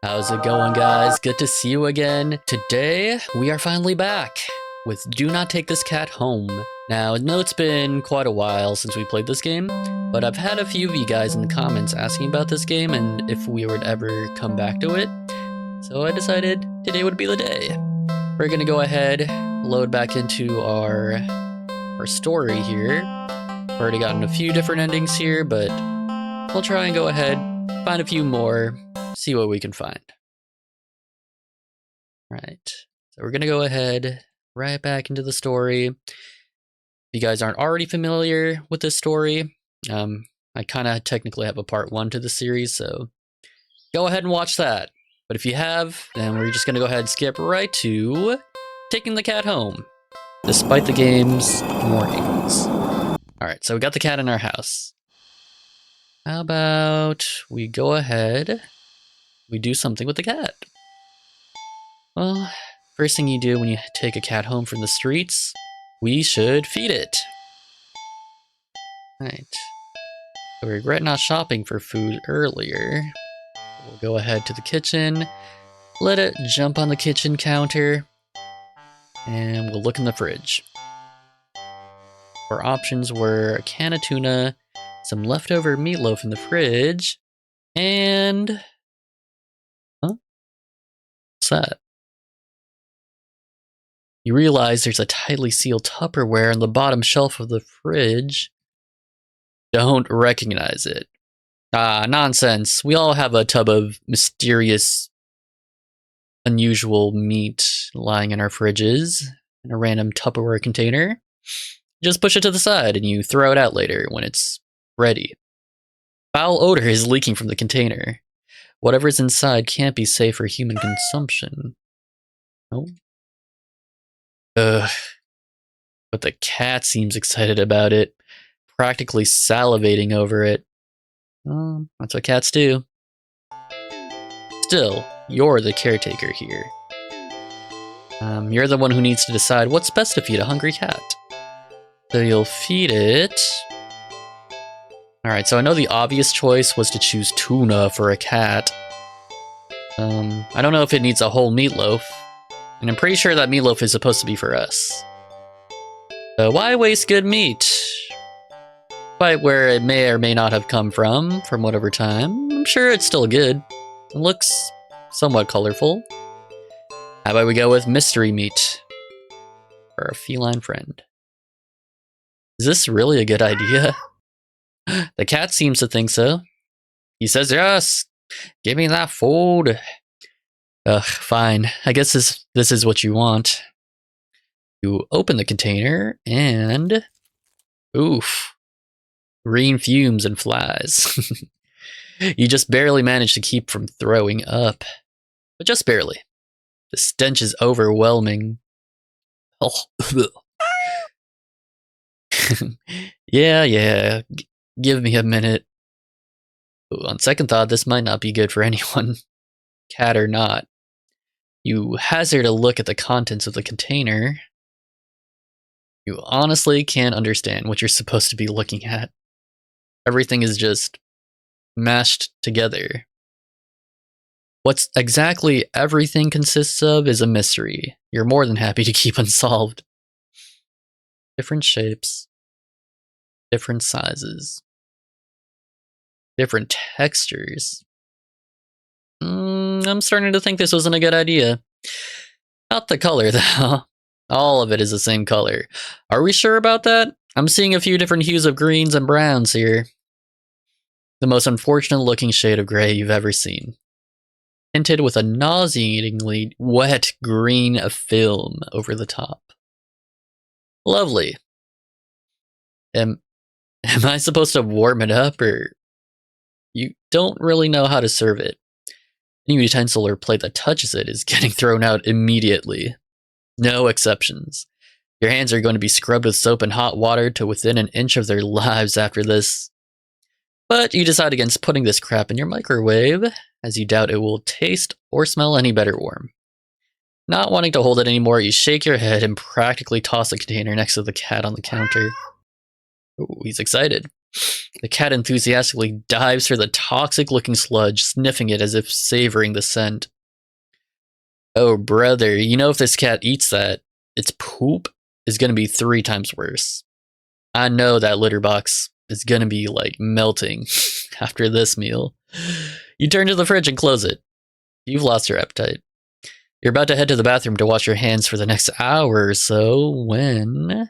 How's it going, guys? Good to see you again. Today, we are finally back with Do Not Take This Cat Home. Now, I know it's been quite a while since we played this game, but I've had a few of you guys in the comments asking about this game and if we would ever come back to it. So I decided today would be the day. We're gonna go ahead, load back into our story here. We've already gotten a few different endings here, but we'll try and go ahead, find a few more, see what we can find. Right. So we're going to go ahead right back into the story. If you guys aren't already familiar with this story, I kind of technically have a part 1 to the series, so go ahead and watch that. But if you have, then we're just going to go ahead and skip right to taking the cat home, despite the game's warnings. Alright, so we got the cat in our house. How about we go ahead, we do something with the cat. Well, first thing you do when you take a cat home from the streets, we should feed it. Right. So we regret not shopping for food earlier. We'll go ahead to the kitchen, let it jump on the kitchen counter, and we'll look in the fridge. Our options were a can of tuna, some leftover meatloaf in the fridge, and... Huh? What's that? You realize there's a tightly sealed Tupperware on the bottom shelf of the fridge. Don't recognize it. Ah, nonsense. We all have a tub of mysterious, unusual meat lying in our fridges in a random Tupperware container. Just push it to the side and you throw it out later when it's ready. Foul odor is leaking from the container. Whatever's inside can't be safe for human consumption. Oh. Ugh. But the cat seems excited about it, practically salivating over it. That's what cats do. Still, you're the caretaker here. You're the one who needs to decide what's best to feed a hungry cat. So you'll feed it... Alright, so I know the obvious choice was to choose tuna for a cat. I don't know if it needs a whole meatloaf. And I'm pretty sure that meatloaf is supposed to be for us. Why waste good meat? Despite where it may or may not have come from whatever time, I'm sure it's still good. It looks somewhat colorful. How about we go with mystery meat for our feline friend? Is this really a good idea? The cat seems to think so. He says, yes, give me that food. Ugh, fine. I guess this is what you want. You open the container and... Oof. Green fumes and flies. You just barely manage to keep from throwing up. But just barely. The stench is overwhelming. Oh. Yeah. Give me a minute. Ooh, on second thought, this might not be good for anyone. Cat or not. You hazard a look at the contents of the container. You honestly can't understand what you're supposed to be looking at. Everything is just mashed together. What exactly everything consists of is a mystery. You're more than happy to keep unsolved. Different shapes. Different sizes. Different textures. I'm starting to think this wasn't a good idea. Not the color, though. All of it is the same color. Are we sure about that? I'm seeing a few different hues of greens and browns here. The most unfortunate looking shade of gray you've ever seen. Tinted with a nauseatingly wet green film over the top. Lovely. Am I supposed to warm it up, or... You don't really know how to serve it. Any utensil or plate that touches it is getting thrown out immediately. No exceptions. Your hands are going to be scrubbed with soap and hot water to within an inch of their lives after this. But you decide against putting this crap in your microwave, as you doubt it will taste or smell any better warm. Not wanting to hold it anymore, you shake your head and practically toss the container next to the cat on the counter. Ooh, he's excited. The cat enthusiastically dives through the toxic-looking sludge, sniffing it as if savoring the scent. Oh, brother, you know if this cat eats that, its poop is gonna be 3 times worse. I know that litter box is gonna be, like, melting after this meal. You turn to the fridge and close it. You've lost your appetite. You're about to head to the bathroom to wash your hands for the next hour or so when...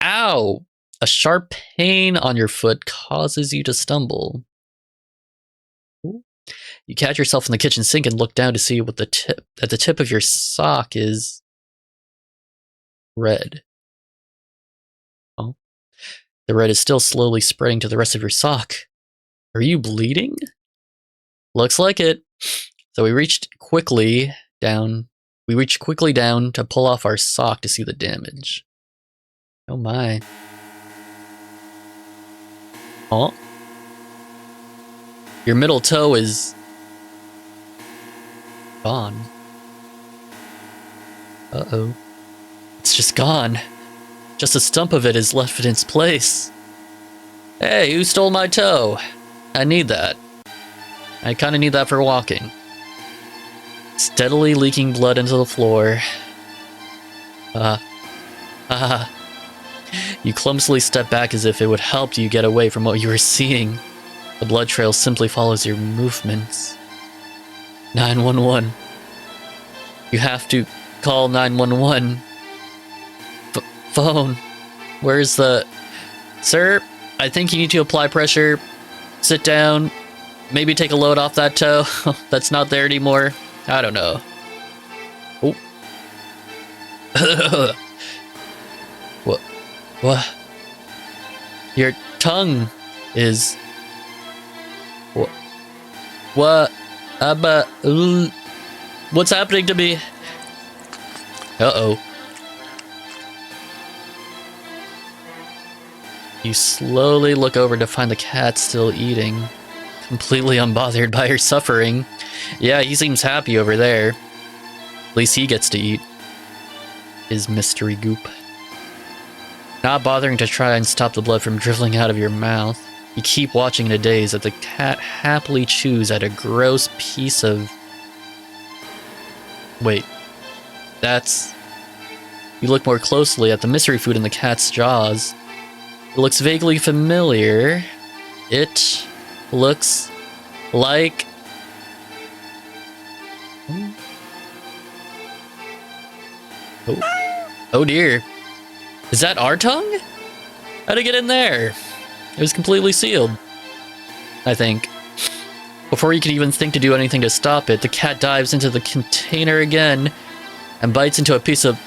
Ow! A sharp pain on your foot causes you to stumble. You catch yourself in the kitchen sink and look down to see what the tip of your sock is red. Oh. The red is still slowly spreading to the rest of your sock. Are you bleeding? Looks like it. So we reached quickly down to pull off our sock to see the damage. Oh my. Oh. Your middle toe is gone. Uh-oh. It's just gone. Just a stump of it is left in its place. Hey, who stole my toe? I need that. I kinda need that for walking. Steadily leaking blood into the floor. You clumsily step back as if it would help you get away from what you were seeing. The blood trail simply follows your movements. 911. You have to call 911. Phone. Where's the... Sir, I think you need to apply pressure. Sit down. Maybe take a load off that toe. That's not there anymore. I don't know. Oh. What? Your tongue is... What? What's happening to me? Uh-oh. You slowly look over to find the cat still eating, completely unbothered by her suffering. Yeah, he seems happy over there. At least he gets to eat his mystery goop. Not bothering to try and stop the blood from dribbling out of your mouth, you keep watching in a daze as the cat happily chews at a gross piece of... Wait. That's... You look more closely at the mystery food in the cat's jaws. It looks vaguely familiar. It looks like... Oh dear. Is that our tongue? How'd it get in there? It was completely sealed, I think. Before you can even think to do anything to stop it, the cat dives into the container again and bites into a piece of...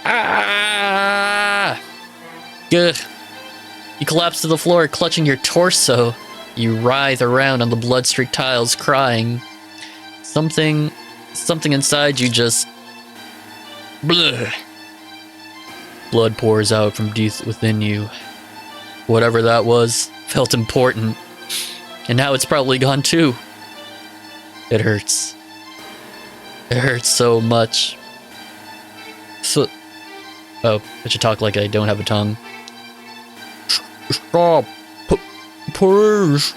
Ah! Good. You collapse to the floor, clutching your torso. You writhe around on the blood-streaked tiles, crying. Something inside you just... Bleh. Blood pours out from deep within you. Whatever that was felt important. And now it's probably gone too. It hurts. It hurts so much. So... Oh, I should talk like I don't have a tongue. Stop! Please!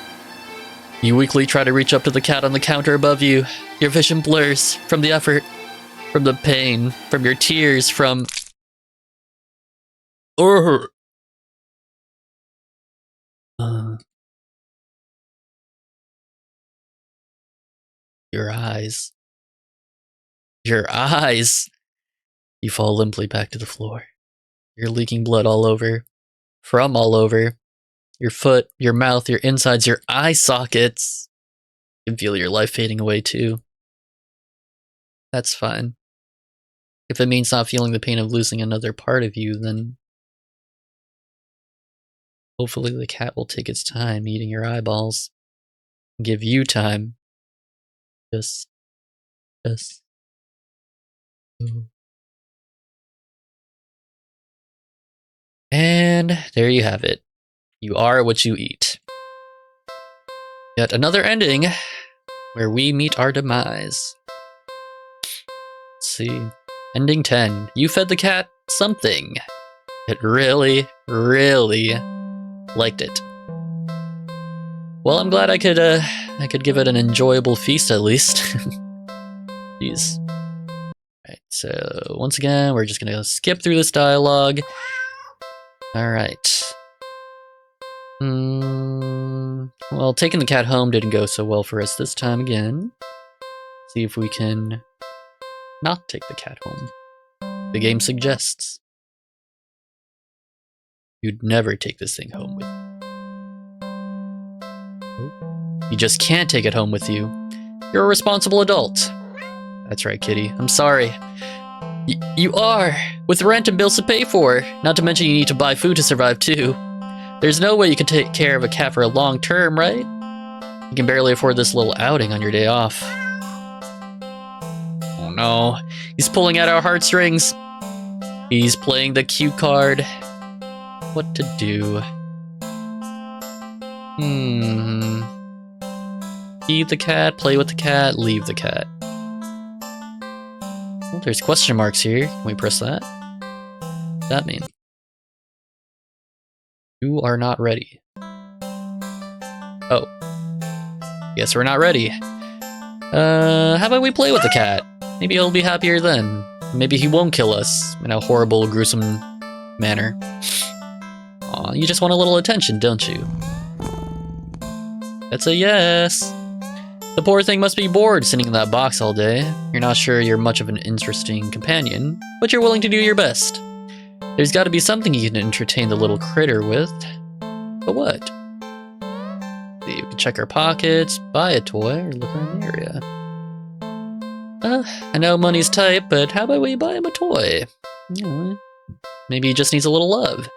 You weakly try to reach up to the cat on the counter above you. Your vision blurs from the effort, from the pain, from your tears, from... Your eyes. Your eyes! You fall limply back to the floor. You're leaking blood all over. From all over. Your foot, your mouth, your insides, your eye sockets. You can feel your life fading away too. That's fine. If it means not feeling the pain of losing another part of you, then hopefully the cat will take its time eating your eyeballs. And give you time. Just. And there you have it. You are what you eat. Yet another ending where we meet our demise. Let's see. Ending 10. You fed the cat something. It really, really liked it. Well, I'm glad I could give it an enjoyable feast at least. Jeez. Alright, so once again, we're just gonna skip through this dialogue. Alright. Well, taking the cat home didn't go so well for us this time again. See if we can not take the cat home. The game suggests you'd never take this thing home with you. You just can't take it home with you. You're a responsible adult. That's right, kitty. I'm sorry. You are, with rent and bills to pay for. Not to mention you need to buy food to survive too. There's no way you can take care of a cat for a long term, right? You can barely afford this little outing on your day off. Oh no, he's pulling at our heartstrings. He's playing the cute card. What to do? Feed the cat, play with the cat, leave the cat. Well, there's question marks here. Can we press that? What does that mean? You are not ready. Oh. Guess we're not ready. How about we play with the cat? Maybe he'll be happier then. Maybe he won't kill us in a horrible, gruesome manner. Aw, you just want a little attention, don't you? That's a yes. The poor thing must be bored sitting in that box all day. You're not sure you're much of an interesting companion, but you're willing to do your best. There's got to be something you can entertain the little critter with. But what? See, we can check our pockets, buy a toy, or look around the area. I know money's tight, but how about we buy him a toy? You know, maybe he just needs a little love.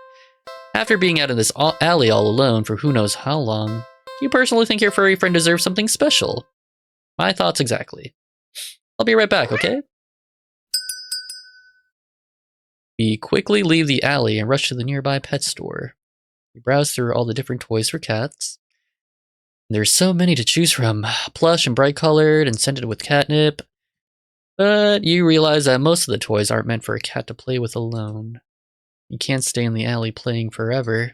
After being out in this alley all alone for who knows how long, you personally think your furry friend deserves something special? My thoughts exactly. I'll be right back, okay? We quickly leave the alley and rush to the nearby pet store. We browse through all the different toys for cats. There's so many to choose from, plush and bright colored and scented with catnip. But you realize that most of the toys aren't meant for a cat to play with alone. You can't stay in the alley playing forever.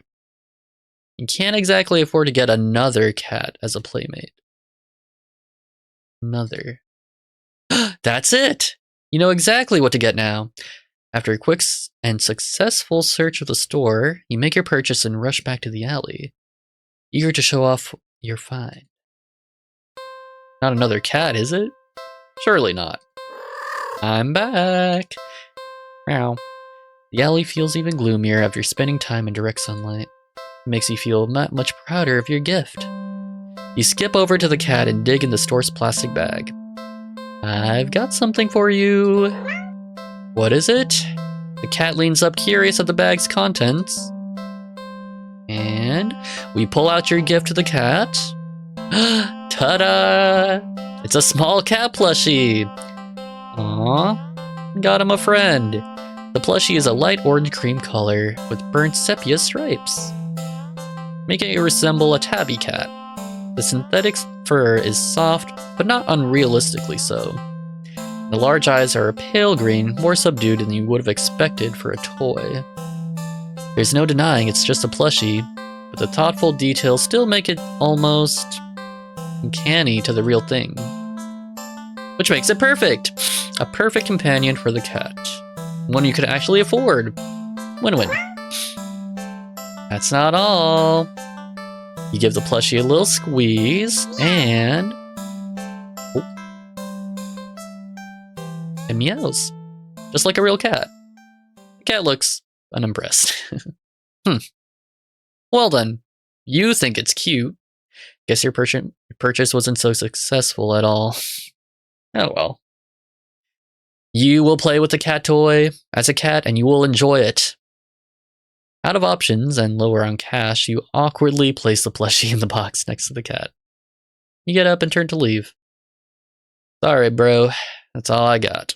You can't exactly afford to get another cat as a playmate. Another. That's it! You know exactly what to get now. After a quick and successful search of the store, you make your purchase and rush back to the alley, eager to show off your find. Not another cat, is it? Surely not. I'm back! Meow. The alley feels even gloomier after spending time in direct sunlight. It makes you feel not much prouder of your gift. You skip over to the cat and dig in the store's plastic bag. I've got something for you. What is it? The cat leans up curious at the bag's contents. And we pull out your gift to the cat. Ta-da! It's a small cat plushie. Aww. Got him a friend. The plushie is a light orange cream color with burnt sepia stripes, making it resemble a tabby cat. The synthetic fur is soft, but not unrealistically so. The large eyes are a pale green, more subdued than you would have expected for a toy. There's no denying it's just a plushie, but the thoughtful details still make it almost uncanny to the real thing. Which makes it perfect! A perfect companion for the cat. One you could actually afford. Win-win. That's not all. You give the plushie a little squeeze, and... oh. It meows. Just like a real cat. The cat looks unimpressed. Well then, you think it's cute. Guess your purchase wasn't so successful at all. Oh well. You will play with the cat toy as a cat and you will enjoy it. Out of options and lower on cash, you awkwardly place the plushie in the box next to the cat. You get up and turn to leave. Sorry, bro. That's all I got.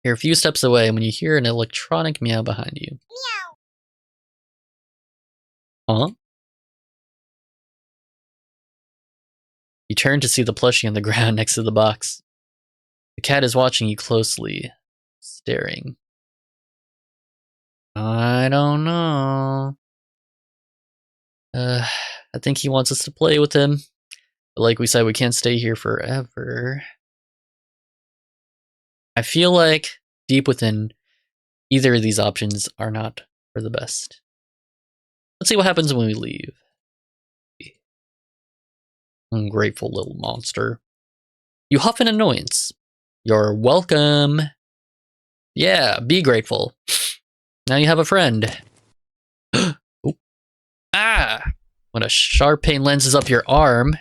You're a few steps away when you hear an electronic meow behind you. Meow. Huh? You turn to see the plushie on the ground next to the box. The cat is watching you closely. Staring. I don't know. I think he wants us to play with him. But like we said, we can't stay here forever. I feel like deep within, either of these options are not for the best. Let's see what happens when we leave. Ungrateful little monster. You huff an annoyance. You're welcome. Yeah, be grateful. Now you have a friend. Ah! When a sharp pain lenses up your arm.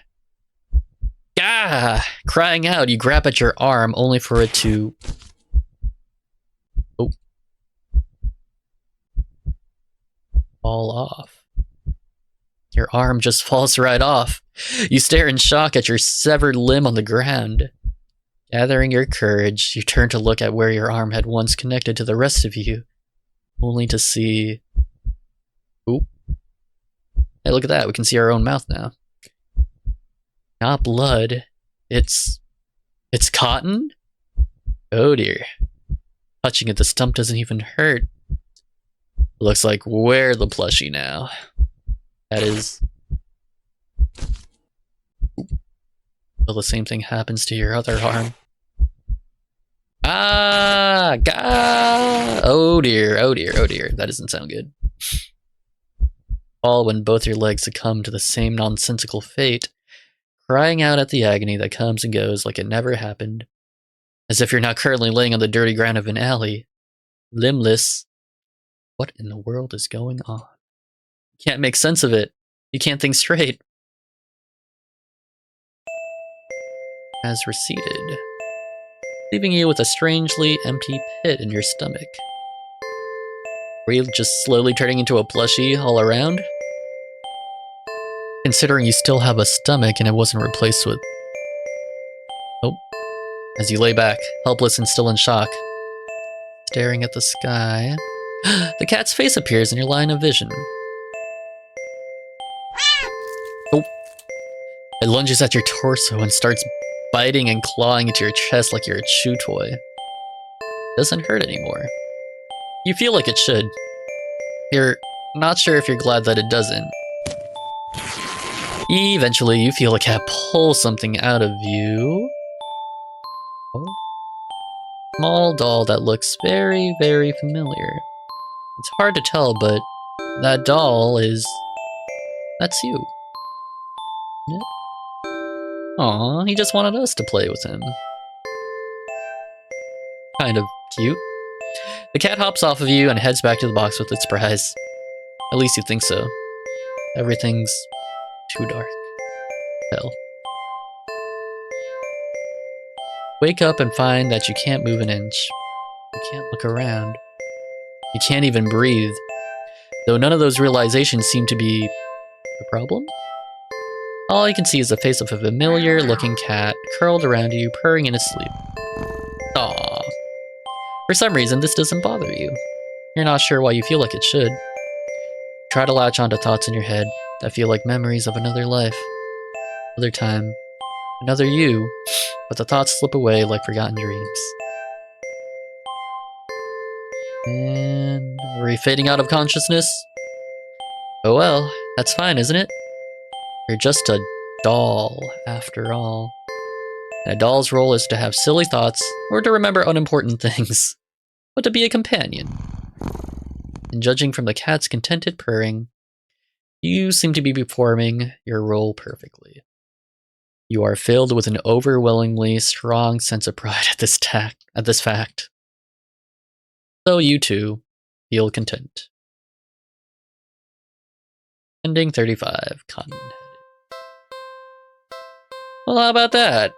Ah! Crying out, you grab at your arm only for it to... Oh. Fall off. Your arm just falls right off. You stare in shock at your severed limb on the ground. Gathering your courage, you turn to look at where your arm had once connected to the rest of you, only to see... Oop. Hey, look at that. We can see our own mouth now. Not blood. It's cotton? Oh dear. Touching at the stump doesn't even hurt. Looks like we're the plushie now. That is... Well, the same thing happens to your other arm. Ah! Gah! Oh dear, oh dear, oh dear. That doesn't sound good. All when both your legs succumb to the same nonsensical fate, crying out at the agony that comes and goes like it never happened, as if you're now currently laying on the dirty ground of an alley, limbless. What in the world is going on? You can't make sense of it. You can't think straight. Has receded, leaving you with a strangely empty pit in your stomach. Were you just slowly turning into a plushie all around? Considering you still have a stomach and it wasn't replaced with... Oh. As you lay back, helpless and still in shock, staring at the sky, the cat's face appears in your line of vision. Oh. It lunges at your torso and starts biting and clawing into your chest like you're a chew toy. Doesn't hurt anymore. You feel like it should. You're not sure if you're glad that it doesn't. Eventually, you feel a cat pull something out of you. Oh. Small doll that looks very, very familiar. It's hard to tell, but that doll is... That's you. Isn't it? Aw, he just wanted us to play with him. Kind of cute. The cat hops off of you and heads back to the box with its prize. At least you think so. Everything's too dark. Hell. Wake up and find that you can't move an inch. You can't look around. You can't even breathe. Though none of those realizations seem to be a problem. All you can see is the face of a familiar-looking cat curled around you, purring in his sleep. Aww. For some reason, this doesn't bother you. You're not sure why you feel like it should. Try to latch onto thoughts in your head that feel like memories of another life, another time, another you, but the thoughts slip away like forgotten dreams. And are we fading out of consciousness? Oh well, that's fine, isn't it? You're just a doll, after all. And a doll's role is to have silly thoughts, or to remember unimportant things, but to be a companion. And judging from the cat's contented purring, you seem to be performing your role perfectly. You are filled with an overwhelmingly strong sense of pride at this fact. So you too feel content. Ending 35, Cotton-headed. Well, how about that?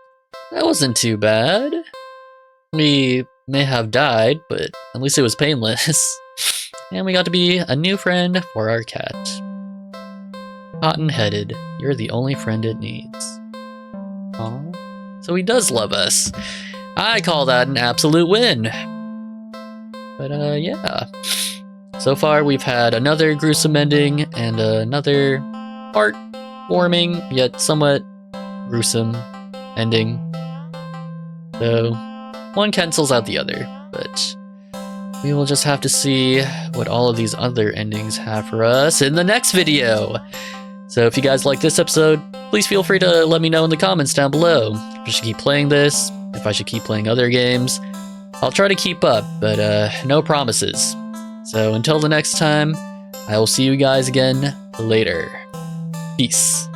That wasn't too bad. We may have died, but at least it was painless. And we got to be a new friend for our cat. Cotton-headed, you're the only friend it needs. Aw. So he does love us. I call that an absolute win. But yeah. So far we've had another gruesome ending and another heartwarming yet somewhat gruesome ending. So one cancels out the other, but we will just have to see what all of these other endings have for us in the next video. So if you guys like this episode, please feel free to let me know in the comments down below if I should keep playing this, if I should keep playing other games. I'll try to keep up, but no promises. So until the next time, I will see you guys again later. Peace.